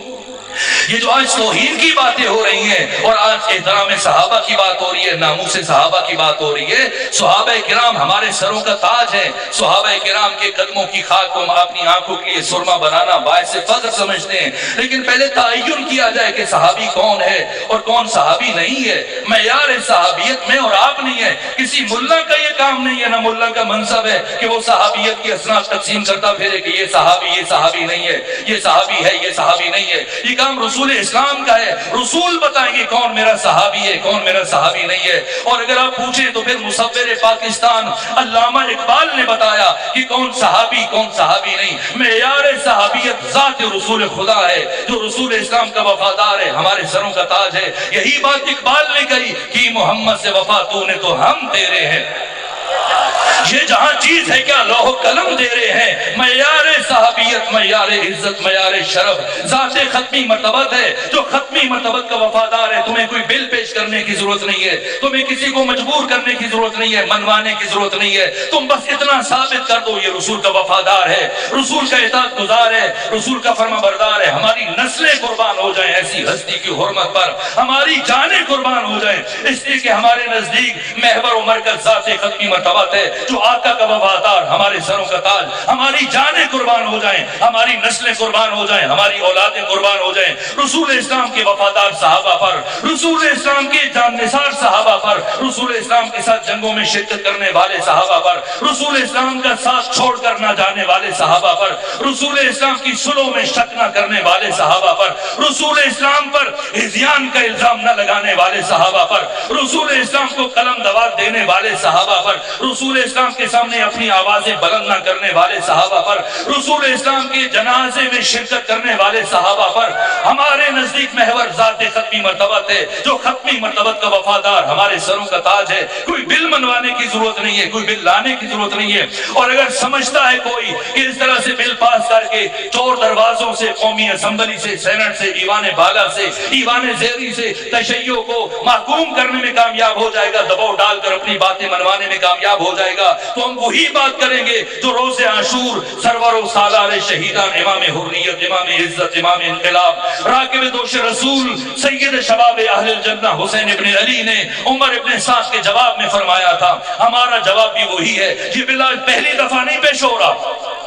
یہ جو آج توہین کی باتیں ہو رہی ہیں اور آج احترام صحابہ کی بات ہو رہی ہے، ناموس صحابہ کی بات ہو رہی ہے، صحابہ کرام ہمارے سروں کا تاج ہے. صحابہ کرام کے قدموں کی خاک کو اپنی آنکھوں کے لیے سرما بنانا باعث فخر سمجھتے ہیں. لیکن پہلے تعین کیا جائے کہ صحابی کون ہے اور کون صحابی نہیں ہے. معیار صحابیت میں اور آپ نہیں ہے. کسی ملا کا یہ کام نہیں ہے، نہ ملا کا منصب ہے کہ وہ صحابیت کی اصناف تقسیم کرتا پھرے کہ یہ صحابی نہیں ہے، یہ صحابی ہے، یہ صحابی نہیں ہے. یہ کام رسول اسلام کا ہے. رسول بتائیں گے کون میرا صحابی ہے، کون میرا صحابی نہیں ہے. اور اگر آپ پوچھیں تو پھر مصور پاکستان علامہ اقبال نے بتایا کہ کون صحابی کون صحابی نہیں. معیار صحابیت ذات رسول خدا ہے جو رسول اسلام کا وفادار ہے، ہمارے سروں کا تاج ہے. یہی بات اقبال نے کہی کہ محمد سے وفا تو نے تو ہم تیرے ہیں. یہ جہاں چیز ہے کیا لوح قلم دے رہے ہیں. معیار صحابیت، معیار عزت، معیار شرف ذات ختمی مرتبت ہے جو ختمی مرتبت کا وفادار ہے. تمہیں کوئی بل پیش کرنے کی ضرورت نہیں ہے، تمہیں کسی کو مجبور کرنے کی ضرورت نہیں ہے، منوانے کی ضرورت نہیں ہے. تم بس اتنا ثابت کر دو یہ رسول کا وفادار ہے، رسول کا اطاعت گزار ہے، رسول کا فرما بردار ہے. ہماری نسلیں قربان ہو جائیں ایسی ہستی کی حرمت پر، ہماری جانیں قربان ہو جائیں اس لیے کہ ہمارے نزدیک محور و مرکز ذات ختمی مرتبت ہے جو آقا کا وفادار، ہمارے سروں کا تاج. ہماری جانیں قربان ہو جائیں، ہماری نسلیں قربان ہو جائیں، ہماری اولادیں قربان ہو جائیں رسول اسلام کے وفادار صحابہ پر، رسول اسلام کے جان نثار صحابہ پر، رسول اسلام کے ساتھ جنگوں میں شرکت کرنے والے صحابہ پر، رسول اسلام کا ساتھ چھوڑ کر نہ جانے والے صحابہ پر، رسول اسلام کی صلح میں شک نہ کرنے والے صحابہ پر، رسول اسلام پر ہذیان کا الزام نہ لگانے والے صحابہ پر، رسول اسلام کو قلم دوات دینے والے صحابہ پر، رسول اسلام کے سامنے اپنی آوازیں بلند نہ کرنے والے صحابہ پر، رسول اسلام کے جنازے میں شرکت کرنے والے صحابہ پر. ہمارے نزدیک محور ذات ختمی مرتبت ہے، جو ختمی مرتبت کا وفادار ہمارے سروں کا تاج ہے. کوئی بل منوانے کی ضرورت نہیں ہے، کوئی بل لانے کی ضرورت نہیں ہے. اور اگر سمجھتا ہے کوئی کہ اس طرح سے بل پاس کر کے چور دروازوں سے، قومی اسمبلی سے، سینٹ سے، ایوان بالا سے، ایوان زیری سے تشیع کو محکوم کرنے میں کامیاب ہو جائے گا، دباؤ ڈال کر اپنی باتیں منوانے میں کامیاب ہو جائے گا، تو ہم وہی بات کریں گے جو روز عاشور سرور و سالار شہیدان، امام حریت، امام عزت، امام انقلاب، راکب دوش رسول، سید شباب اہل الجنہ حسین ابن علی نے عمر ابن سعد کے جواب میں فرمایا تھا. ہمارا جواب بھی وہی ہے. یہ بل آج پہلی دفعہ نہیں پیش ہو رہا،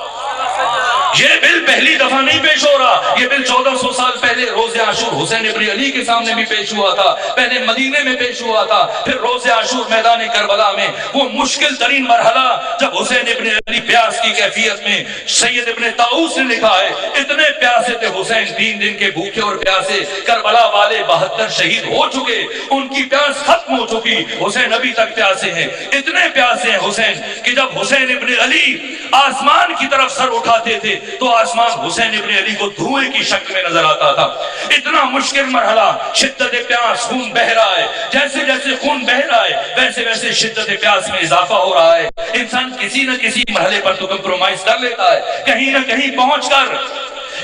یہ بل پہلی دفعہ نہیں پیش ہو رہا. یہ بل 1400 سال پہلے روز عاشور حسین ابن علی کے سامنے بھی پیش ہوا تھا، پہلے مدینے میں پیش ہوا تھا، پھر روز عاشور میدان کربلا میں وہ مشکل ترین مرحلہ جب حسین ابن علی پیاس کی کیفیت میں. سید ابن طاؤس نے لکھا ہے اتنے پیاسے تھے حسین، 3 دن کے بھوکے اور پیاسے. کربلا والے 72 شہید ہو چکے، ان کی پیاس ختم ہو چکی، حسین ابھی تک پیاسے ہیں. اتنے پیاسے ہیں حسین کہ جب حسین ابن علی آسمان کی طرف سر اٹھاتے تھے تو آسمان حسین ابن علی کو دھوئے کی شکل میں نظر آتا تھا. اتنا مشکل مرحلہ، شدت پیاس، خون بہ رہا ہے. جیسے جیسے خون بہ رہا ہے ویسے ویسے شدت پیاس میں اضافہ ہو رہا ہے. انسان کسی نہ کسی مرحلے پر تو کمپرومائز کر لیتا ہے، کہیں نہ کہیں پہنچ کر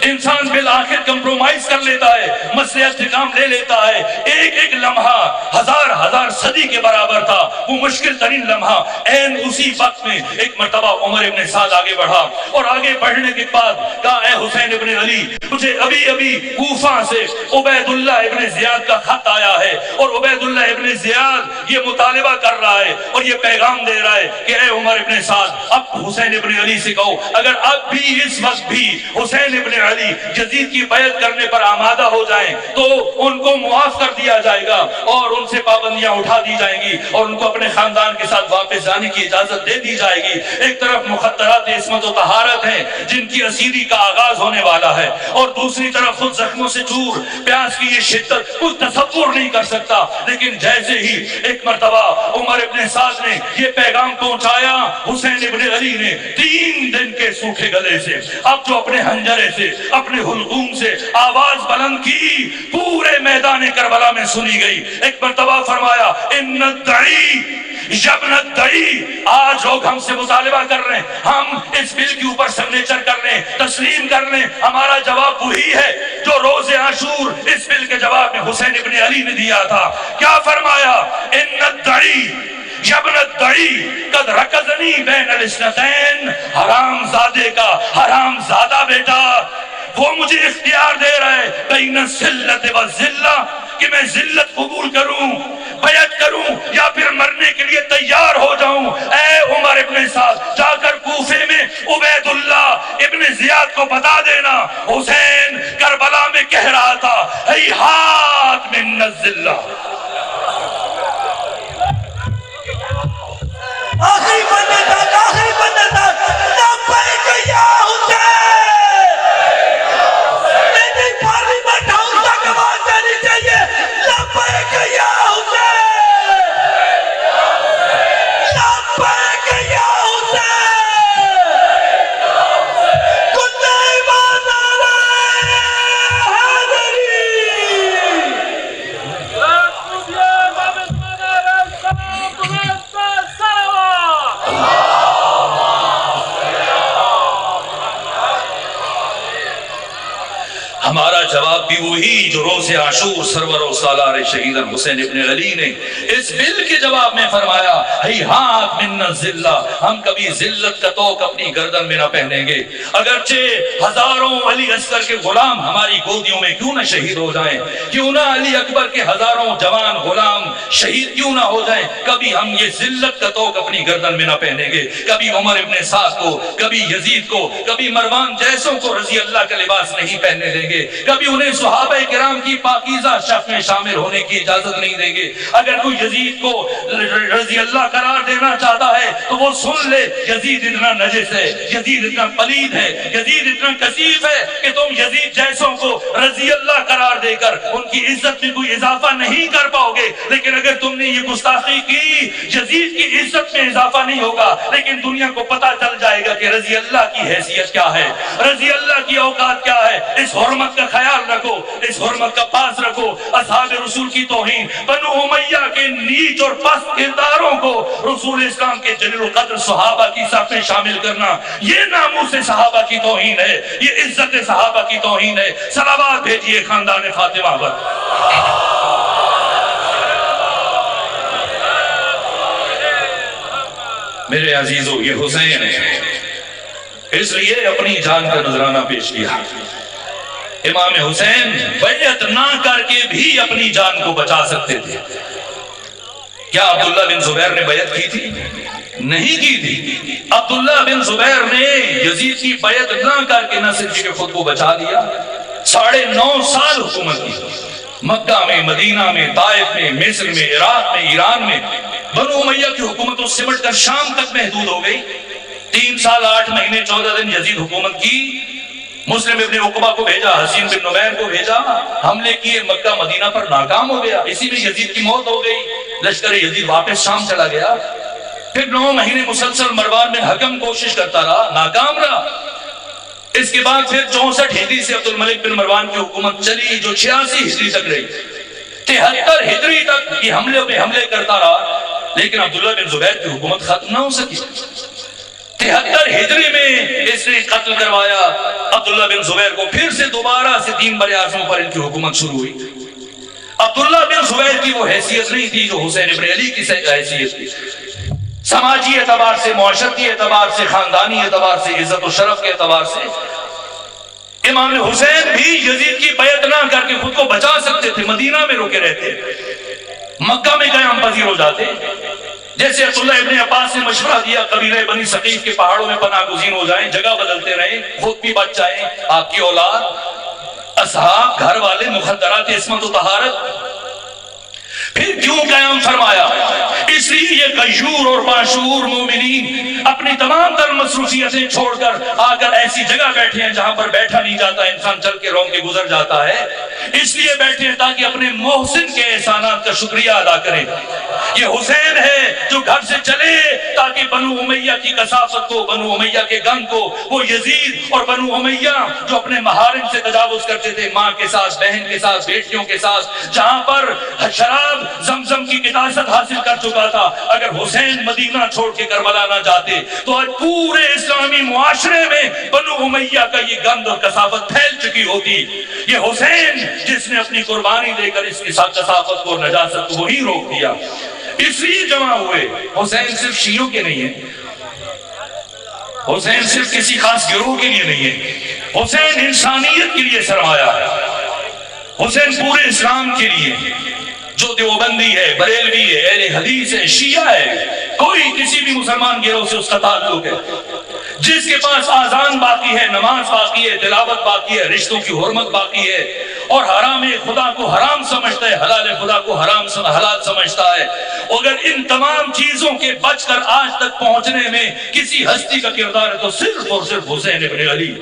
انسان بالآخر کمپرومائز کر لیتا ہے، مسئلہ انتقام لے لیتا ہے. ایک ایک لمحہ ہزار صدی کے برابر تھا. وہ مشکل ترین لمحہ این اسی وقت میں ایک مرتبہ عمر ابن سعد آگے بڑھا، اور آگے بڑھنے کے بعد کہا اے حسین ابن علی، مجھے ابھی کوفہ سے عبید اللہ ابن زیاد کا خط آیا ہے، اور عبید اللہ ابن زیاد یہ مطالبہ کر رہا ہے اور یہ پیغام دے رہا ہے کہ اے عمر ابن سعد، اب حسین ابن علی سے کہو اگر اب بھی اس وقت بھی حسین ابن علی یزید کی بیعت کرنے پر آمادہ ہو جائیں تو ان کو معاف کر دیا جائے گا اور ان سے پابندیاں اٹھا دی جائیں گی اور ان کو اپنے خاندان کے ساتھ واپس جانے کی اجازت دے دی جائے گی. ایک طرف مخدرات عصمت و طہارت ہیں جن کی اسیری کا آغاز ہونے والا ہے، اور دوسری طرف خود زخموں سے چور، پیاس کی یہ شدت کوئی تصور نہیں کر سکتا. لیکن جیسے ہی ایک مرتبہ عمر ابن سعد نے یہ پیغام پہنچایا، حسین ابن علی نے 3 دن کے سوکھے گلے سے اب جو اپنے ہنجرے سے، اپنے حلقوم سے آواز بلند کی، پورے میدان کربلا میں سنی گئی. ایک مرتبہ فرمایا ان الدعی یبن الدعی، آج لوگ ہم سے مطالبہ کر رہے ہیں، ہم اس بل کے اوپر سگنیچر کر لیں، تسلیم کر لیں. ہمارا جواب وہی ہے جو روز عاشور اس بل کے جواب میں حسین ابن علی نے دیا تھا. کیا فرمایا؟ ان الدعی یبن الدعی قد رکضنی بین الاثنتین، حرام زادے کا حرام زادہ بیٹا وہ مجھے اختیار دے رہا ہے بین الذلت والذلہ، کہ میں ذلت قبول کروں، بیعت کروں، یا پھر مرنے کے لیے تیار ہو جاؤں. اے عمر ابن سعد، جا کر کوفے میں عبید اللہ ابن زیاد کو بتا دینا حسین کربلا میں کہہ رہا تھا ہیہات من الذلہ. آخری بندے تک لبیک یا حسین. میری پارلیمنٹ ہاؤس تک آواز دینی چاہیے لبیک یا حسین، لبیک یا حسین. کل ایمان علیہ حاضری. ہمارا جواب بھی وہی جو روز عاشور سرور و سالار شہیدان حسین ابن علی نے اس بل کے جواب میں فرمایا ہیہات من الذلہ، ہم کبھی ذلت کا توق اپنی گردن میں نہ پہنیں گے. اگرچہ ہزاروں علی اصغر کے غلام ہماری گودیوں میں کیوں نہ شہید ہو جائیں، کیوں نہ علی اکبر کے ہزاروں جوان غلام شہید کیوں نہ ہو جائیں، کبھی ہم یہ ذلت کا توق اپنی گردن میں نہ پہنیں گے. کبھی عمر ابن سعد کو، کبھی یزید کو، کبھی مروان جیسوں کو رضی اللہ کا لباس نہیں پہننے دیں گے، کبھی انہیں صحابہ کرام کی پاکیزہ صف میں شامل ہونے کی اجازت نہیں دیں گے. اگر کوئی یزید کو رضی اللہ قرار دینا چاہتا ہے تو وہ سن لے یزید اتنا نجس ہے، یزید اتنا پلید ہے، یزید اتنا کثیف ہے کہ تم یزید جیسوں کو رضی اللہ قرار دے کر ان کی عزت میں کوئی اضافہ نہیں کر پاؤ گے. لیکن اگر تم نے یہ گستاخی کی، یزید کی عزت میں اضافہ نہیں ہوگا لیکن دنیا کو پتہ چل جائے گا کہ رضی اللہ کی حیثیت کیا ہے، رضی اللہ کی اوقات کیا ہے. اس حرمت کا خیال خیال رکھو, اس حرمت کا پاس رکھو. اصحاب رسول کی توہین, بنو امیہ کے نیچ اور پست کرداروں کو رسول اسلام کے جلیل القدر صحابہ کی صف میں شامل کرنا, یہ ناموس صحابہ کی توہین ہے, یہ عزت صحابہ کی توہین ہے. صلوات بھیجیے خاندان فاطمہ پر. میرے عزیزو, یہ حسین ہے, اس لیے اپنی جان کا نذرانہ پیش کیا. امام حسین بیعت نہ کر کے بھی اپنی جان کو بچا سکتے تھے. کیا عبداللہ بن زبیر نے بیعت کی تھی؟ نہیں کی تھی. عبداللہ بن زبیر نے یزید کی بیعت نہ کر کے نہ صرف خود کو بچا لیا, 9.5 سال حکومت کی. مکہ میں, مدینہ میں, طائف میں, مصر میں, عراق میں, ایران میں. بنو امیہ کی حکومت تو سمٹ کر شام تک محدود ہو گئی. 3 سال 8 مہینے 14 دن یزید حکومت کی. مسلم ابن عقبہ کو بھیجا, حسین بن نمیر کو بھیجا, حملے کیے, مکہ مدینہ پر ناکام ہو گیا. اسی میں یزید کی موت ہو گئی. لشکر یزید واپس شام چلا گیا. پھر 9 مہینے مسلسل مروان بن حکم کوشش کرتا رہا, ناکام رہا. اس کے بعد پھر 64 ہجری سے عبد الملک بن مروان کی حکومت چلی, جو 86 ہجری تک رہی. 73 ہجری تک یہ حملے پہ حملے کرتا رہا, لیکن عبداللہ بن زبیر کی حکومت ختم نہ ہو سکی. 73 ہجری میں اس نے قتل کروایا عبداللہ بن زبیر کو. پھر سے دوبارہ سے 3 بر اعظموں پر ان کی حکومت شروع ہوئی. عبداللہ بن زبیر کی وہ حیثیت نہیں تھی جو حسین ابن علی کی حیثیت تھی. سماجی اعتبار سے, معاشرتی اعتبار سے, خاندانی اعتبار سے, عزت و شرف کے اعتبار سے امام حسین بھی یزید کی بیعت نہ کر کے خود کو بچا سکتے تھے. مدینہ میں رکے رہتے, مکہ میں قیام پذیر ہو جاتے. جیسے عبداللہ ابن عباس نے مشورہ دیا قبیلہ بنی ثقیف کے پہاڑوں میں پناہ گزین ہو جائیں, جگہ بدلتے رہیں, خود بھی بچ جائیں, آپ کی اولاد, اصحاب, گھر والے, مخدرات, عصمت و طہارت. پھر کیوں قیام فرمایا؟ اس لیے یہ غیور اور باشعور مومنین اپنی تمام تر مصروفیتیں چھوڑ کر آ کر ایسی جگہ بیٹھے ہیں جہاں پر بیٹھا نہیں جاتا, انسان چل کے رونگ کے گزر جاتا ہے. اس لیے بیٹھے ہیں تاکہ اپنے محسن کے احسانات کا شکریہ ادا کریں. یہ حسین ہے جو گھر سے چلے تاکہ بنو امیہ کی کثافت کو, بنو امیہ کے گن کو, وہ یزید اور بنو امیہ جو اپنے محارم سے تجاوز کرتے تھے, ماں کے ساتھ, بہن کے ساتھ, بیٹیوں کے ساتھ, جہاں پر شراب زمزم کی قداست حاصل کر چکا تھا, اگر حسین مدینہ چھوڑ کے کربلا نہ جاتے تو آج پورے اسلامی معاشرے میں بنو امیہ کا یہ گند اور کثافت پھیل چکی ہوتی. یہ حسین جس نے اپنی قربانی دے کر اس کی کثافت کو, نجاست کو وہی روک دیا. اس لیے جمع ہوئے. حسین صرف شیعوں کے نہیں ہے, حسین صرف کسی خاص گروہ کے لیے نہیں ہے, حسین انسانیت کے لیے سرمایہ ہے. حسین پورے اسلام کے لیے, جو دیوبندی ہے, بریلوی ہے, اہل حدیث ہے, شیعہ ہے, کوئی کسی بھی مسلمان گروہ سے اس کا تعلق ہے, جس کے پاس آذان باقی ہے, نماز باقی ہے, تلاوت باقی ہے, رشتوں کی حرمت باقی ہے, اور حرام خدا کو حرام سمجھتا ہے, حلال خدا کو حلال سمجھتا ہے. اگر ان تمام چیزوں کے بچ کر آج تک پہنچنے میں کسی ہستی کا کردار ہے تو صرف اور صرف حسین ابن علی.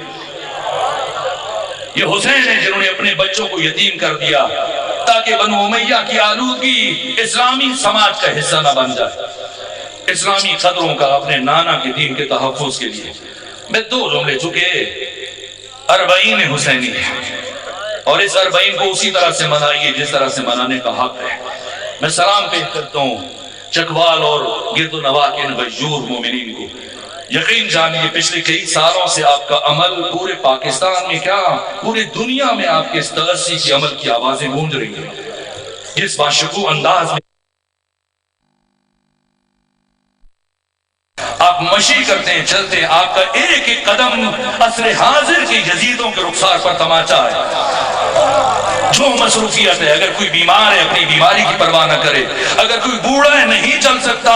یہ حسین ہے جنہوں نے اپنے بچوں کو یتیم کر دیا تاکہ بنو امیہ کی آلودگی اسلامی سماج کا حصہ نہ بن جائے. اسلامی قدروں کا, اپنے نانا کے دین کے تحفظ کے لیے میں 2 جملے چکے 40 حسینی ہے, اور اس 40 کو اسی طرح سے منائیے جس طرح سے منانے کا حق ہے. میں سلام پیش کرتا ہوں چکوال اور گرد و نواح کے ان غیور مومنین کو. یقین جانیے پچھلے کئی سالوں سے آپ کا عمل پورے پاکستان میں کیا پوری دنیا میں آپ کے اس تغذی کی عمل کی آوازیں گونج رہی ہیں. اس باشکوہ انداز میں آپ مشی کرتے ہیں, چلتے ہیں, آپ کا ایک ایک قدم عصر حاضر کی یزیدوں کے رخسار پر تماچا ہے. جو مصروفیت ہے, اگر کوئی بیمار ہے اپنی بیماری کی پرواہ نہ کرے, اگر کوئی بوڑھا ہے نہیں چل سکتا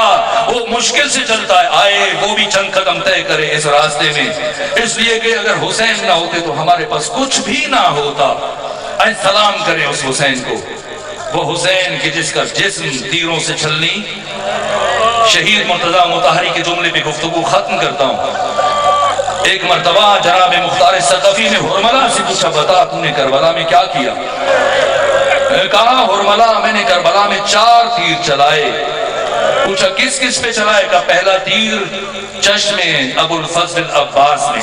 وہ مشکل سے چلتا ہے, آئے وہ بھی چند قدم طے کرے اس راستے میں. اس لیے کہ اگر حسین نہ ہوتے تو ہمارے پاس کچھ بھی نہ ہوتا. آئے سلام کریں اس حسین کو, وہ حسین کہ جس کا جسم تیروں سے چھلنی. شہید مرتضیٰ مطہری کے جملے پہ گفتگو ختم کرتا ہوں. ایک مرتبہ جناب مختار ثقفی نے حرملہ سے پوچھا, بتا تم نے کربلا میں کیا کیا؟ کہا حرملہ میں نے کربلا میں 4 تیر چلائے. پوچھا کس کس پہ چلائے؟ کا پہلا تیر چشم ابو الفضل عباس نے,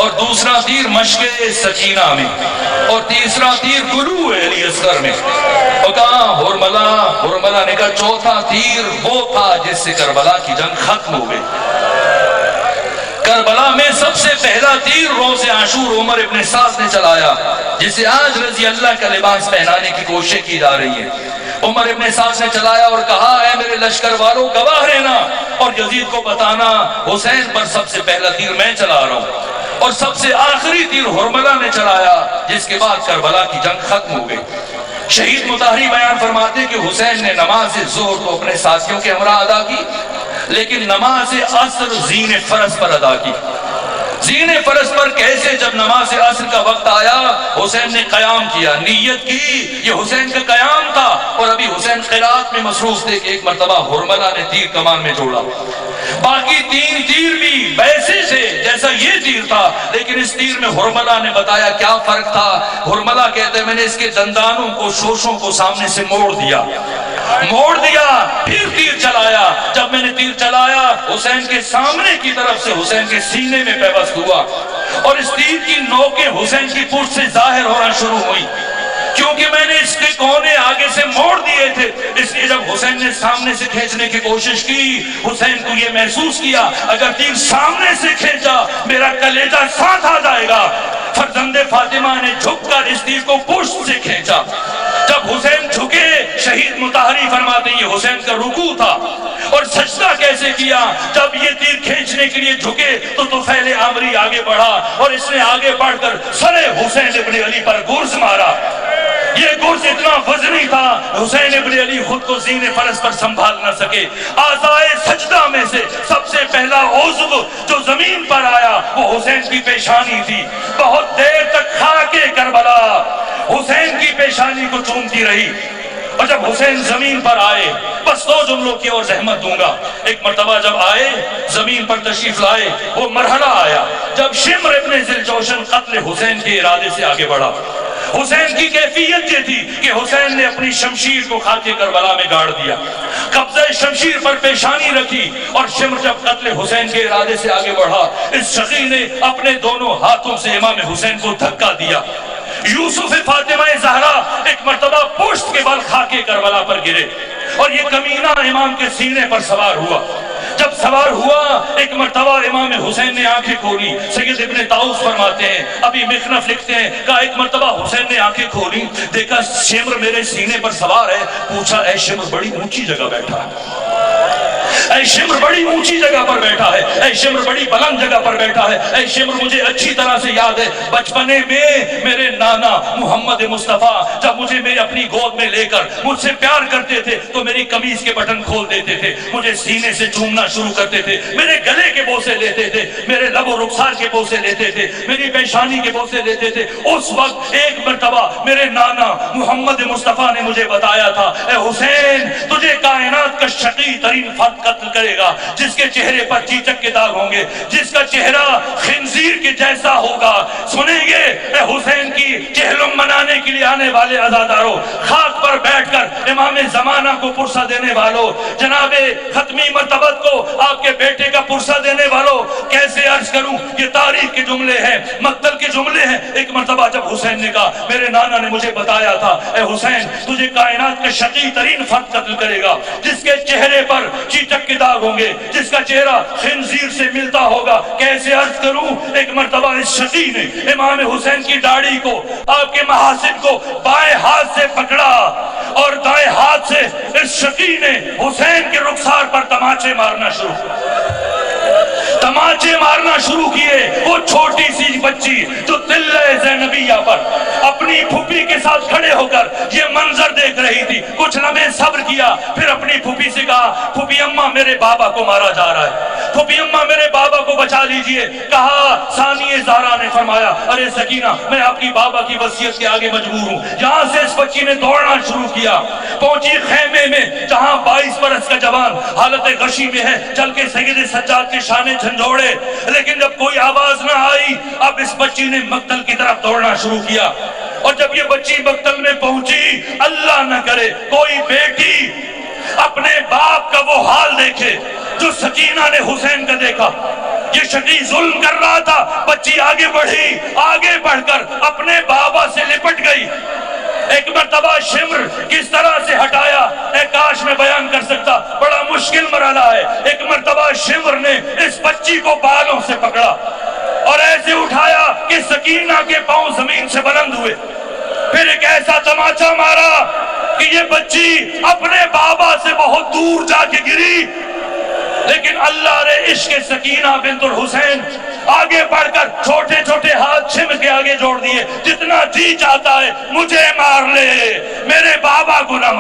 اور دوسرا تیر مشق سکینہ میں، اور تیسرا تیر گلو علی اصغر میں. اور کہا ہرملہ نے کہا چوتھا تیر وہ تھا جس سے کربلا کی جنگ ختم ہو گئی. کربلا میں سب سے پہلا تیر روز عاشور عمر ابن سعد نے چلایا، جسے آج رضی اللہ کا لباس پہنانے کی کوشش کی جا رہی ہے. عمر ابن سعد نے چلایا اور کہا اے میرے لشکر والوں گواہ رہنا اور یزید کو بتانا حسین پر سب سے پہلا تیر میں چلا رہا ہوں. اور سب سے آخری تیر ہرملہ نے چلایا، جس کے بعد کربلا کی جنگ ختم ہو گئی. شہید مطہری بیان فرماتے ہیں کہ حسین نے نماز ظہر تو اپنے ساتھیوں کے ہمراہ ادا کی، لیکن نماز عصر زین فرض پر ادا کی. زین فرض پر کیسے؟ جب نماز عصر کا وقت آیا حسین نے قیام کیا، نیت کی، یہ حسین کا قیام تھا، اور ابھی حسین قرات میں مصروف تھے کہ ایک مرتبہ ہرملہ نے تیر کمان میں جوڑا. باقی تین تیر بھی ویسے سے جیسا یہ تیر تھا، لیکن اس تیر میں ہرملہ نے بتایا کیا فرق تھا. ہرملہ کہتے ہیں میں نے اس کے دندانوں کو، شوشوں کو سامنے سے موڑ دیا، پھر تیر چلایا. جب میں نے تیر چلایا حسین کے سامنے کی طرف سے حسین کے سینے میں پیوست ہوا، اور اس تیر کی نوکیں حسین کی پشت سے ظاہر ہونا شروع ہوئی. کیونکہ میں نے اس کے کونے آگے سے موڑ دیے تھے، اس لیے جب حسین نے سامنے سے کھینچنے کی کوشش کی، حسین کو یہ محسوس کیا اگر تیر سامنے سے کھینچا میرا کلیجہ ساتھ آ جائے گا. فرزند فاطمہ نے جھک کر اس تیر کو پشت سے کھینچا. جب حسین جھکے، شہید مطہری فرماتے ہیں یہ حسین کا رکوع تھا. اور سجدہ کیسے کیا؟ جب یہ تیر کھینچنے کے لیے جھکے تو طفیل عامری آگے بڑھا اور اس نے آگے بڑھ کر سر حسین ابن علی پر گرز مارا. یہ گرز اتنا وزنی تھا حسین ابن علی خود کو زین فرض پر سنبھال نہ سکے. اعضائے سجدہ میں سے سب سے پہلا عضو جو زمین پر آیا وہ حسین کی پیشانی تھی. بہت دیر تک خاک کربلا حسین کی پیشانی کو چومتی رہی. اور جب حسین زمین پر آئے، بس دو جملوں کی اور زحمت دوں گا. ایک مرتبہ جب آئے زمین پر تشریف لائے، وہ مرحلہ آیا جب شمر ابن ذوالجوشن قتل حسین کے ارادے سے آگے بڑھا. حسین کی کیفیت یہ تھی کہ حسین نے اپنی شمشیر کو خاک کربلا میں گاڑ دیا، قبضہ شمشیر پر پیشانی رکھی، اور شمر جب قتل حسین کے ارادے سے آگے بڑھا اس شقی نے اپنے دونوں ہاتھوں سے امام حسین کو دھکا دیا. یوسف فاطمہ زہرا ایک مرتبہ پشت کے بل خاک کربلا پر گرے اور یہ کمینہ امام کے سینے پر سوار ہوا. جب سوار ہوا ایک مرتبہ امام حسین نے آنکھیں کھولی. سید ابن طاؤس فرماتے ہیں، ابھی مخنف لکھتے ہیں، کہا ایک مرتبہ حسین نے آنکھیں کھولی، دیکھا شمر میرے سینے پر سوار ہے. پوچھا اے شمر بڑی اونچی جگہ بیٹھا ہے، اے شمر بڑی اونچی جگہ پر بیٹھا ہے، اے شمر بڑی بلند جگہ پر بیٹھا ہے. اے شمر مجھے اچھی طرح سے یاد ہے بچپنے میں میرے نانا محمد مصطفیٰ جب مجھے میری اپنی گود میں لے کر مجھ سے پیار کرتے تھے تو میری قمیض کے بٹن کھول دیتے تھے، مجھے سینے سے چومنا شروع کرتے تھے، میرے گلے کے بوسے لیتے تھے، میرے لب و رخسار کے بوسے لیتے تھے، میری پیشانی کے بوسے لیتے تھے. اس وقت ایک مرتبہ میرے نانا محمد مصطفیٰ نے مجھے بتایا تھا اے حسین تجھے کائنات کا شقی ترین فرد قتل کرے گا جس کے چہرے پر چیچک کے داغ ہوں گے، جس کا چہرہ خنزیر کے جیسا ہوگا. سنیں گے اے حسین کی چہلم منانے کے لیے آنے والے عزاداروں، خاک پر بیٹھ کر امام زمانہ کو پرسہ دینے والوں، جناب ختمی مرتبت کو آپ کے بیٹے کا پرسہ دینے والوں، کیسے عرض کروں یہ تاریخ کے جملے ہیں، مقتل کے جملے ہیں. ایک مرتبہ جب حسین نے کہا میرے نانا نے مجھے بتایا تھا اے حسین تجھے کائنات کا شقی ترین فرد قتل کرے گا جس کے چہرے پر چیچک کے داغ ہوں گے، جس کا چہرہ خنزیر سے ملتا ہوگا. کیسے عرض کروں؟ ایک مرتبہ اس شقی نے امام حسین کی داڑھی کو، آپ کے محاسن کو بائیں ہاتھ سے پکڑا اور دائیں ہاتھ سے اس شقی نے حسین کے رخسار پر تماچے مارنا شروع کیے. وہ چھوٹی سی بچی جو تلہ زینبیہ پر اپنی پھوپھی کے ساتھ کھڑے ہو کر یہ منظر دیکھ رہی تھی، کچھ لمحے صبر کیا، پھر اپنی پھوپھی سے کہا پھوپھی اماں میرے بابا کو مارا جا رہا ہے، پھوپھی اماں میرے بابا کو بچا لیجئے. کہا ثانیہ زہرا نے فرمایا ارے سکینہ میں آپ کی بابا کی وصیت کے آگے مجبور ہوں. یہاں سے اس بچی نے دوڑنا شروع کیا، پہنچی خیمے میں جہاں 22 برس کا جوان حالت غشی میں ہے، چل کے سید سجاد کے شانے جھنجھوڑے، لیکن جب کوئی آواز نہ آئی اب اس بچی نے مقتل کی طرف دوڑنا شروع کیا. اور جب یہ بچی مقتل میں پہنچی، اللہ نہ کرے کوئی بیٹی اپنے باپ کا وہ حال دیکھے جو سکینہ نے حسین کا دیکھا. یہ شقی ظلم کر رہا تھا، بچی آگے بڑھی، آگے بڑھ کر اپنے بابا سے لپٹ گئی۔ ایک مرتبہ شمر کس طرح سے ہٹایا اے کاش میں بیان کر سکتا، بڑا مشکل مرحلہ ہے۔ ایک مرتبہ شمر نے اس بچی کو بالوں سے پکڑا اور ایسے اٹھایا کہ سکینہ کے پاؤں زمین سے بلند ہوئے، پھر ایک ایسا تماچا مارا کہ یہ بچی اپنے بابا سے بہت دور جا کے گری، لیکن اللہ نے عشق سکینہ بنت الحسین آگے بڑھ کر چھوٹے چھوٹے ہاتھ چھم کے آگے جوڑ دیے، جتنا جی چاہتا ہے مجھے مار لے، میرے بابا کو نہ